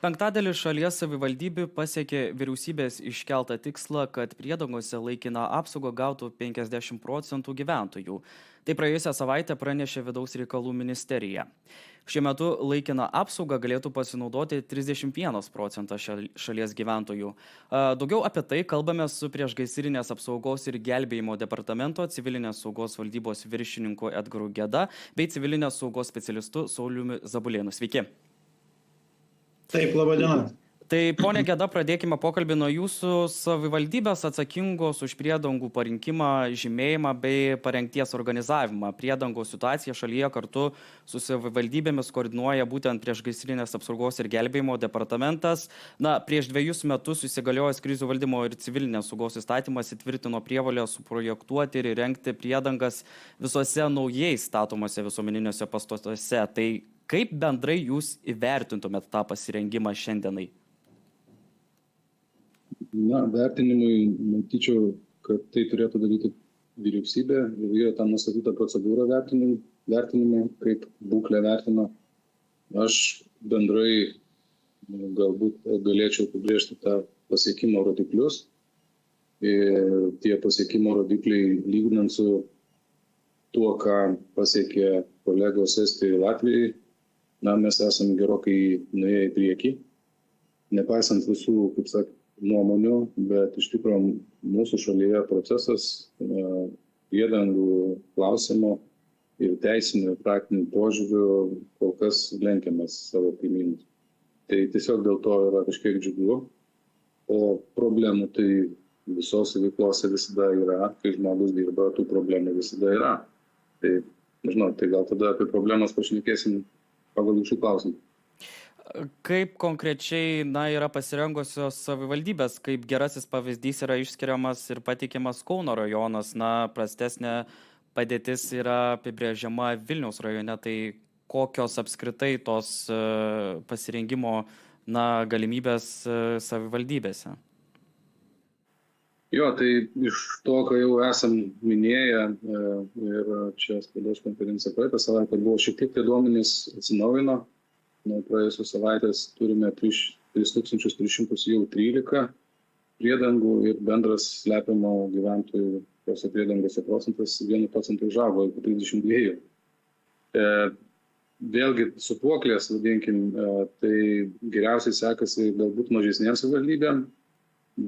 Penktadalis šalies savivaldybių pasiekė vyriausybės iškeltą tikslą, kad priedangose laikiną apsaugą gautų 50% gyventojų. Tai praėjusią savaitę pranešė Vidaus reikalų ministerija. Šiuo metu laikiną apsaugą galėtų pasinaudoti 31% šalies gyventojų. Daugiau apie tai kalbame su priešgaisrinės apsaugos ir gelbėjimo departamento civilinės saugos valdybos viršininku Edgaru Geda bei civilinės saugos specialistu Sauliumi Zabulėnu. Sveiki. Taip, laba diena. Tai, ponė Geda, pradėkime pokalbį nuo jūsų. Savivaldybės atsakingos už priedangų parinkimą, žymėjimą bei parengties organizavimą. Priedangų situaciją šalyje kartu su savivaldybėmis koordinuoja būtent priešgaisrinės apsaugos ir gelbėjimo departamentas. Prieš 2 metus įsigaliojęs krizių valdymo ir civilinės saugos įstatymas įtvirtino prievolę suprojektuoti ir įrengti priedangas visose naujai statomose visuomeniniuose pastatuose. Tai kaip bendrai jūs įvertintumėt tą pasirengimą šiandienai? Vertinimui matyčiau, kad tai turėtų daryti vyriausybė ir yra tam nustatyta procedūra vertinimo, kaip būklę vertina. Aš bendrai galbūt galėčiau apibrėžti tą pasiekimo rodiklius. Ir tie pasiekimo rodikliai, lyginant su tuo, ką pasiekė kolegos Estijoje ir Latvijai, mes esame gerokai nuėję į priekį. Nepaisant visų, kaip sakė, nuomonių, bet iš tikrųjų mūsų šalyje procesas priedangų klausimo ir teisinių ir praktinių požiūrių kol kas lenkiamas savo kaimynus. Tai tiesiog dėl to yra kažkiek džiugu, o problemų tai visose veiklose visada yra, kai žmogus dirba, tų problemų visada yra. Tai, nežinau, tai gal tada apie problemas pašnekėsim pagal šių klausimų. Kaip konkrečiai yra pasirengusios savivaldybės, kaip gerasis pavyzdys yra išskiriamas ir patikimas Kauno rajonas, prastesnė padėtis yra apibrėžiama Vilniaus rajone, tai kokios apskritai tos pasirengimo galimybės savivaldybėse? Jo, tai iš to, ką jau esam minėję ir čia spaudos konferencija praeitą savaitę buvo, šiek tiek tie duomenys atsinaujino. Nuo praėjusios savaitės turime 3313 priedangų ir bendras slepiamo gyventojų tose priedangose procentas 1% užaugo iki 32. Vėlgi supuoklės, vadinkim, tai geriausiai sekasi galbūt mažesnėms savivaldybėm,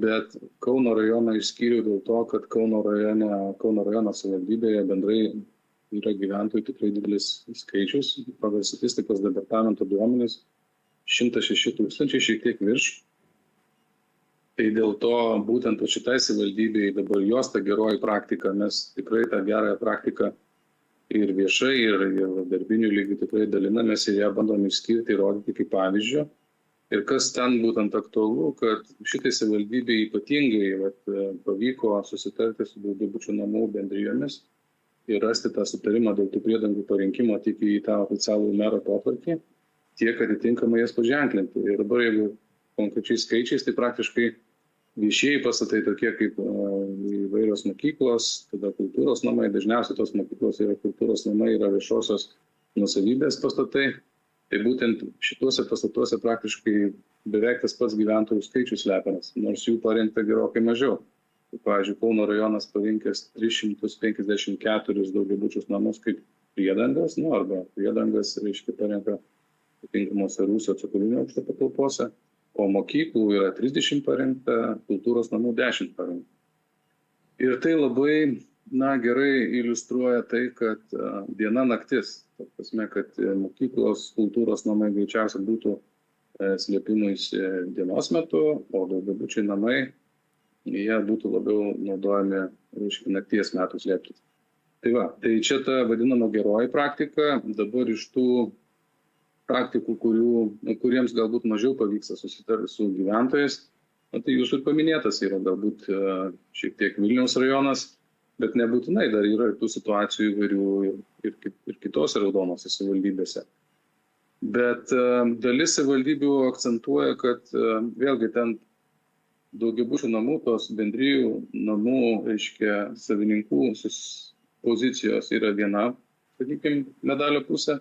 bet Kauno rajoną išskyriau dėl to, kad Kauno rajono savivaldybėje bendrai yra gyventojų tikrai didelis skaičius. Pagal statistikos departamento duomenis 106 000, šiek tiek virš. Tai dėl to būtent šitai savivaldybei dabar jos ta geroji praktika, mes tikrai tą gerąją praktiką ir viešai, ir darbinių lygių tikrai dalinamės ir ją bandom išskirti ir rodyti kaip pavyzdžio. Ir kas ten būtent aktualu, kad šitai savivaldybei ypatingai pavyko susitarti su daugiabučių namų bendrijomis ir rasti tą sutarimą dėl tų priedangų parinkimo tik į tą oficialų mero potvarkį, tiek atitinkamai jas paženklinti. Ir dabar, jeigu konkrečiais skaičiais, tai praktiškai viešieji pastatai tokie kaip įvairios mokyklos, tada kultūros namai, dažniausiai tos mokyklos yra kultūros namai, yra viešosios nuosavybės pastatai. Tai būtent šituose pastatuose praktiškai beveik tas pats gyventojų skaičius slepiamas, nors jų parinkta gerokai mažiau. Pavyzdžiui, Kauno rajonas parinkęs 354 daugiabučius namus kaip priedangas, arba priedangas, reiškia, parenka atitinkamose Rūsio cokolinio aukšto patalpose, o mokyklų yra 30 parinkta, kultūros namų 10 parinkta. Ir tai labai, gerai iliustruoja tai, kad diena naktis, ta prasme, kad mokyklos, kultūros namai greičiausiai būtų slėpimuisi dienos metu, o daugiabučiai namai jie būtų labiau naudojami, reiškia, nakties metų slėptis. Tai čia ta vadinama geroji praktika. Dabar iš tų praktikų, kuriems galbūt mažiau pavyksta susitarti su gyventojais, tai jūsų ir paminėtas yra galbūt šiek tiek Vilniaus rajonas, bet nebūtinai dar yra tų situacijų įvairių ir kitose raudonose savivaldybėse. Bet dalis savivaldybių akcentuoja, kad vėlgi ten daugiabučių namų, tos bendrijų namų, reiškia, savininkų pozicijos yra viena, sakykime, medalio pusė.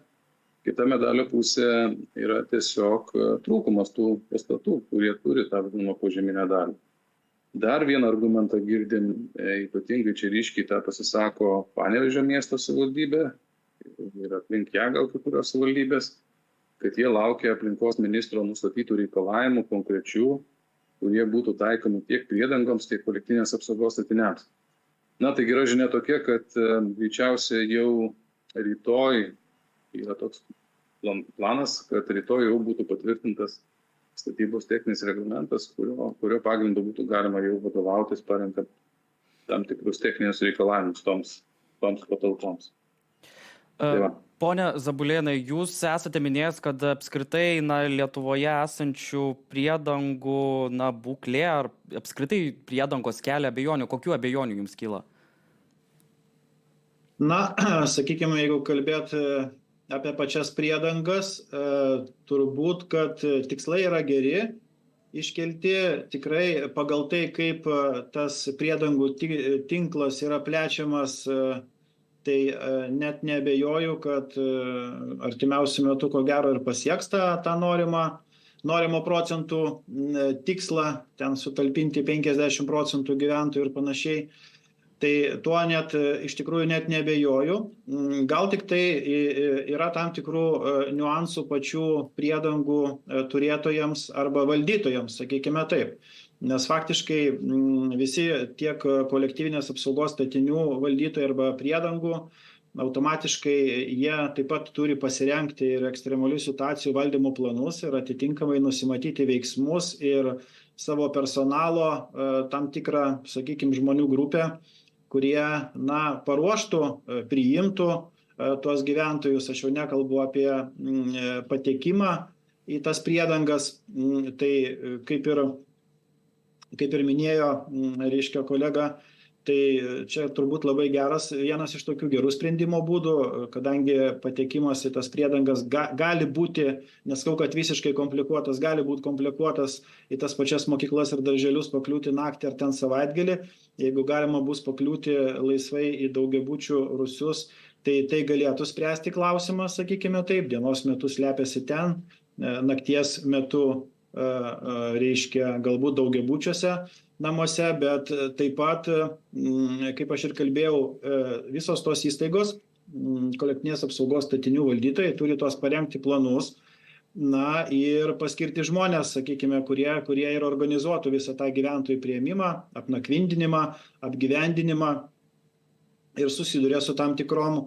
Kita medalio pusė yra tiesiog trūkumas tų pastatų, kurie turi tą vadinamą požeminę dalį. Dar vieną argumentą girdim, ypatingai čia ryškiai tą pasisako Panevėžio miesto savivaldybė ir aplink ją gal kai kurios savivaldybės, kad jie laukia aplinkos ministro nustatytų reikalavimų konkrečių, kurie būtų taikomi tiek priedangoms, tiek kolektyvinės apsaugos statiniams. Na, tai gera žinia tokia, kad greičiausiai jau rytoj yra toks planas, kad rytoj jau būtų patvirtintas statybos techninis reglamentas, kurio pagrindu būtų galima jau vadovautis, parenkant tam tikrus techninius reikalavimus toms patalpoms. Pone Zabulėnai, jūs esate minėjęs, kad apskritai Lietuvoje esančių priedangų būklė ar apskritai priedangos kelia abejonių. Kokių abejonių jums kyla? Na, sakykime, jeigu kalbėt apie pačias priedangas, turbūt, kad tikslai yra geri, iškelti tikrai pagal tai, kaip tas priedangų tinklas yra plečiamas, tai net neabejoju, kad artimiausiu metu ko gero ir pasieks tą norimo procentų tikslą, ten sutalpinti 50% gyventojų ir panašiai. Tai tuo net iš tikrųjų net neabejoju. Gal tik tai yra tam tikrų niuansų pačių priedangų turėtojams arba valdytojams, sakykime taip. Nes faktiškai visi tiek kolektyvinės apsaugos statinių valdytojai arba priedangų, automatiškai jie taip pat turi pasirengti ir ekstremalių situacijų valdymo planus ir atitinkamai nusimatyti veiksmus ir savo personalo tam tikrą, sakykime, žmonių grupę, kurie, paruoštų, priimtų tuos gyventojus. Aš jau nekalbu apie patekimą į tas priedangas. Tai kaip ir minėjo, reiškia, kolega, tai čia turbūt labai vienas iš tokių gerų sprendimo būdų, kadangi patekimas į tas priedangas gali būti, neskau, kad visiškai komplikuotas, gali būti komplikuotas į tas pačias mokyklas ir darželius pakliūti naktį ar ten savaitgalį. Jeigu galima bus pakliūti laisvai į daugiabučių rūsius, tai galėtų spręsti klausimą, sakykime taip, dienos metu slepiasi ten, nakties metu, reiškia, galbūt daugiabučiuose namuose, bet taip pat, kaip aš ir kalbėjau, visos tos įstaigos, kolektyvinės apsaugos statinių valdytojai turi tos parengti planus, ir paskirti žmonės, sakykime, kurie ir organizuotų visą tą gyventojų priėmimą, apnakvindinimą, apgyvendinimą ir susiduria su tam tikrom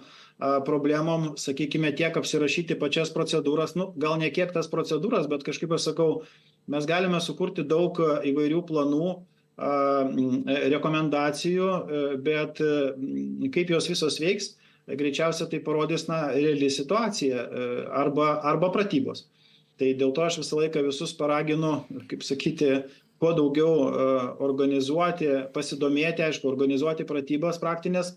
problemom, sakykime, tiek apsirašyti pačias procedūras, gal ne kiek tas procedūras, bet kažkaip aš sakau, mes galime sukurti daug įvairių planų, rekomendacijų, bet kaip jos visos veiks, greičiausiai tai parodys reali situacija arba pratybos. Tai dėl to aš visą laiką visus paraginu, kaip sakyti, kuo daugiau organizuoti, pasidomėti, aišku, organizuoti pratybas praktinės,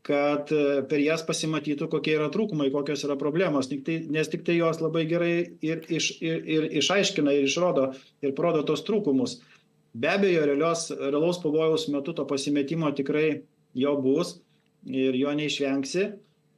kad per jas pasimatytų, kokie yra trūkumai, kokios yra problemos, nes tik tai jos labai gerai ir išaiškina, ir išrodo, ir parodo tos trūkumus. Be abejo, realaus pavojaus metu to pasimetimo tikrai jo bus ir jo neišvengsi,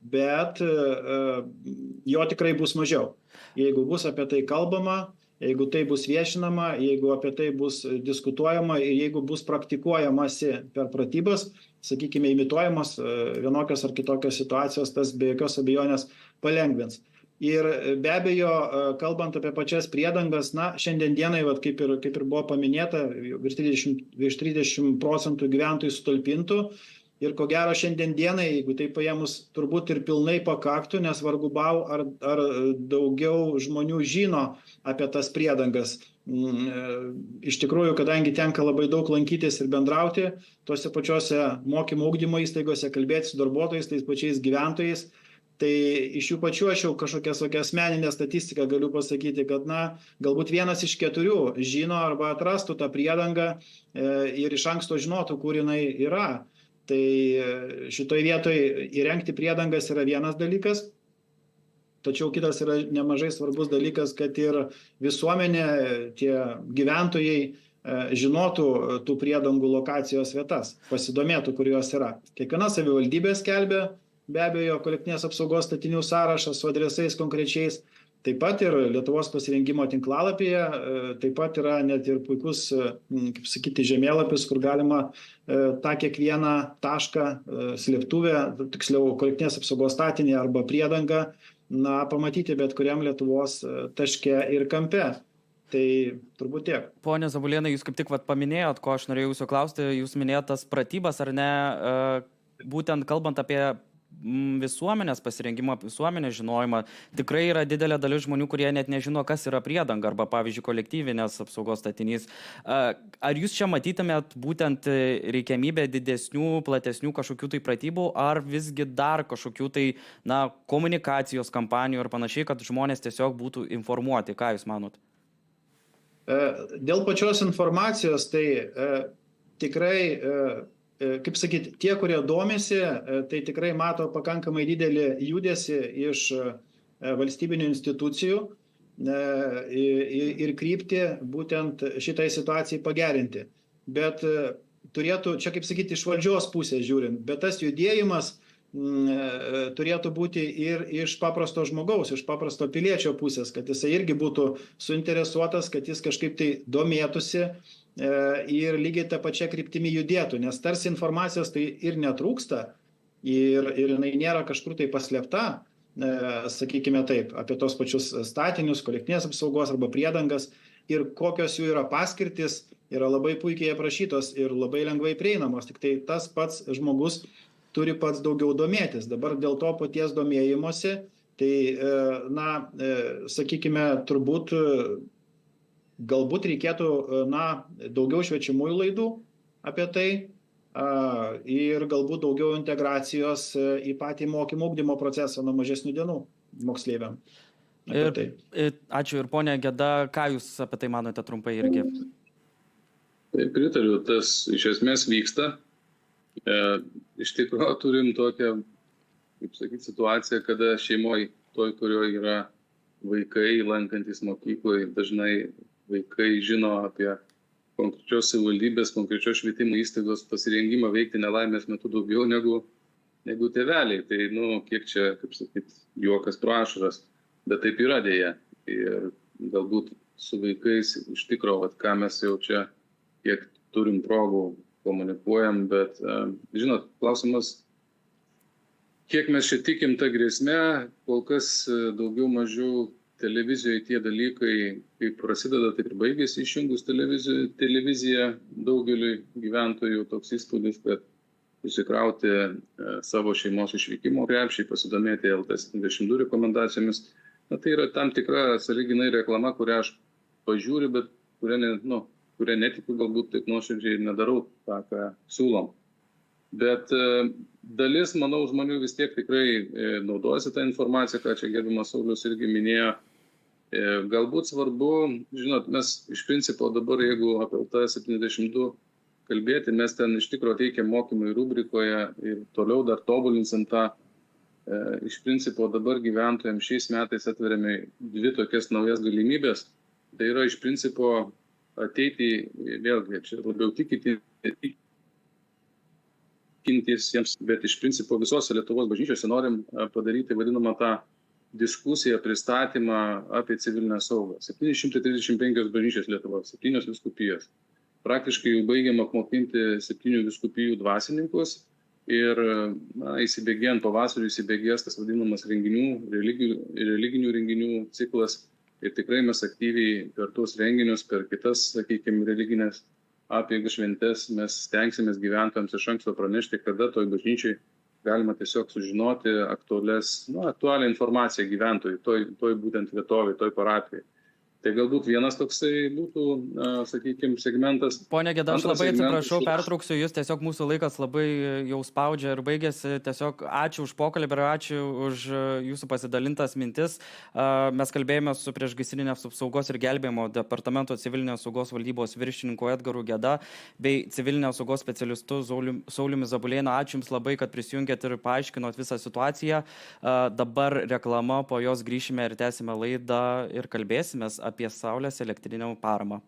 bet jo tikrai bus mažiau. Jeigu bus apie tai kalbama, jeigu tai bus viešinama, jeigu apie tai bus diskutuojama ir jeigu bus praktikuojamasi per pratybas, sakykime, imituojamos vienokios ar kitokios situacijos, tas be jokios abejonės palengvins. Ir be abejo, kalbant apie pačias priedangas, šiandien dienai, kaip ir buvo paminėta, virš 30% gyventojų sutalpintų. Ir ko gero šiandien dienai, jeigu tai paėmus, turbūt ir pilnai pakaktų, nes vargu bau, ar daugiau žmonių žino apie tas priedangas. Iš tikrųjų, kadangi tenka labai daug lankytis ir bendrauti tuose pačiuose mokymo ugdymo įstaigose, kalbėti su darbuotojais, tais pačiais gyventojais, tai iš jų pačių aš jau kažkokią asmeninę statistiką galiu pasakyti, kad galbūt 1 iš 4 žino arba atrastų tą priedangą ir iš anksto žinotų, kur jinai yra. Tai šitoj vietoj įrengti priedangas yra vienas dalykas, tačiau kitas yra nemažai svarbus dalykas, kad ir visuomenė, tie gyventojai žinotų tų priedangų lokacijos vietas, pasidomėtų, kur jos yra. Kiekviena savivaldybė skelbia be abejo kolektyvinės apsaugos statinių sąrašas su adresais konkrečiais. Taip pat ir Lietuvos pasirengimo tinklalapyje, taip pat yra net ir puikus, kaip sakyti, žemėlapis, kur galima tą kiekvieną tašką, slėptuvę, tiksliau kolektyvinės apsaugos statinį arba priedangą, pamatyti bet kuriam Lietuvos taške ir kampe. Tai turbūt tiek. Pone Zabulėnai, jūs kaip tik paminėjot, ko aš norėjau jūsų klausti, jūs minėjot tas pratybas ar ne, būtent kalbant apie visuomenės pasirengimą, visuomenės žinojimą, tikrai yra didelė dalis žmonių, kurie net nežino, kas yra priedanga arba, pavyzdžiui, kolektyvinės apsaugos statinys. Ar jūs čia matytumėt būtent reikiamybę didesnių, platesnių kažkokių tai pratybų, ar visgi dar kažkokių tai, komunikacijos kampanijų ir panašiai, kad žmonės tiesiog būtų informuoti? Ką jūs manot? Dėl pačios informacijos, tai tikrai, kaip sakyti, tie, kurie domisi, tai tikrai mato pakankamai didelį judesį iš valstybinių institucijų ir kryptį būtent šitai situacijai pagerinti. Bet turėtų, čia kaip sakyti, iš valdžios pusės žiūrint, bet tas judėjimas turėtų būti ir iš paprasto žmogaus, iš paprasto piliečio pusės, kad jisai irgi būtų suinteresuotas, kad jis kažkaip tai domėtųsi ir lygiai tą pačią kryptimį judėtų, nes tarsi informacijos tai ir netrūksta ir jinai nėra kažkur tai paslėpta, sakykime taip, apie tos pačius statinius, kolektyvinės apsaugos arba priedangas ir kokios jų yra paskirtis, yra labai puikiai aprašytos ir labai lengvai prieinamos, tik tai tas pats žmogus turi pats daugiau domėtis. Dabar dėl to paties domėjimosi, tai, sakykime, turbūt galbūt reikėtų, daugiau šviečiamųjų laidų apie tai ir galbūt daugiau integracijos į patį mokymo ugdymo procesą nuo mažesnių dienų moksleiviam. Ačiū ir ponia Geda, ką jūs apie tai manote trumpai irgi? Tai pritariu, tas iš esmės vyksta. Iš tikrųjų turim tokią, kaip sakyti, situaciją, kada šeimoje, toj, kurioje yra vaikai lankantis mokykloje, dažnai vaikai žino apie konkrečios savivaldybės, konkrečios švietimo įstaigos pasirengimą veikti nelaimės metu daugiau negu tėveliai. Tai, kiek čia, kaip sakyti, juokas pro ašaras, bet taip yra dėja. Ir galbūt su vaikais iš tikrųjų, ką mes jau čia, kiek turim progų, komunikuojam, bet, žinot, klausimas, kiek mes čia tikim tą grėsmę, kol kas daugiau mažiau televizijoje tie dalykai, kaip prasideda, taip ir baigėsi išjungus televiziją daugeliui gyventojų toks įspūdis, kad susikrauti savo šeimos išvykimo krepšį, pasidomėti LT72 rekomendacijomis. Tai yra tam tikra sąlyginai reklama, kurią aš pažiūriu, bet kuria netikiu, galbūt taip nuoširdžiai ir nedarau tą, ką siūlom. Bet dalis, manau, žmonių vis tiek tikrai naudojasi tą informaciją, ką čia gerbiamas Saulius irgi minėjo. Galbūt svarbu, žinot, mes iš principo dabar, jeigu apie LT72 kalbėti, mes ten iš tikrųjų teikiam mokymai rubrikoje ir toliau dar tobulinsim tą. Iš principo dabar gyventojams šiais metais atveriame 2 tokias naujas galimybės. Tai yra iš principo ateiti, vėlgi, čia labiau tikintys jiems, bet iš principo visose Lietuvos bažnyčiose norim padaryti vadinamą tą diskusiją, pristatymą apie civilinę saugą. 735 bažnyčios Lietuvos, 7 vyskupijos. Praktiškai jau baigiam apmokinti 7 vyskupijų dvasininkus ir įsibėgėjant pavasarį įsibėgės tas vadinamas religinių renginių ciklas. Ir tikrai mes aktyviai per tuos renginius, per kitas, sakykime, religinės apeigas šventes, mes stengsimės gyventojams iš anksto pranešti, kada toj bažnyčiai galima tiesiog sužinoti aktualią informaciją gyventojui, toj būtent vietovėj, toj parapijai. Tai galbūt vienas toksai būtų, sakykime, segmentas. Pone Geda, aš labai atsiprašau, pertrauksiu jūs, tiesiog mūsų laikas labai jau spaudžia ir baigėsi. Tiesiog ačiū už pokalbį ir ačiū už jūsų pasidalintas mintis. Mes kalbėjome su priešgaisrinės apsaugos ir gelbėjimo departamento civilinės saugos valdybos viršininku Edgaru Geda bei civilinės saugos specialistu Sauliumi Zabulėnu. Ačiū Jums labai, kad prisijungėt ir paaiškinot visą situaciją. Dabar reklama, po jos grįšime ir tęsime laidą ir kalbėsimės apie saulės elektrinę paramą.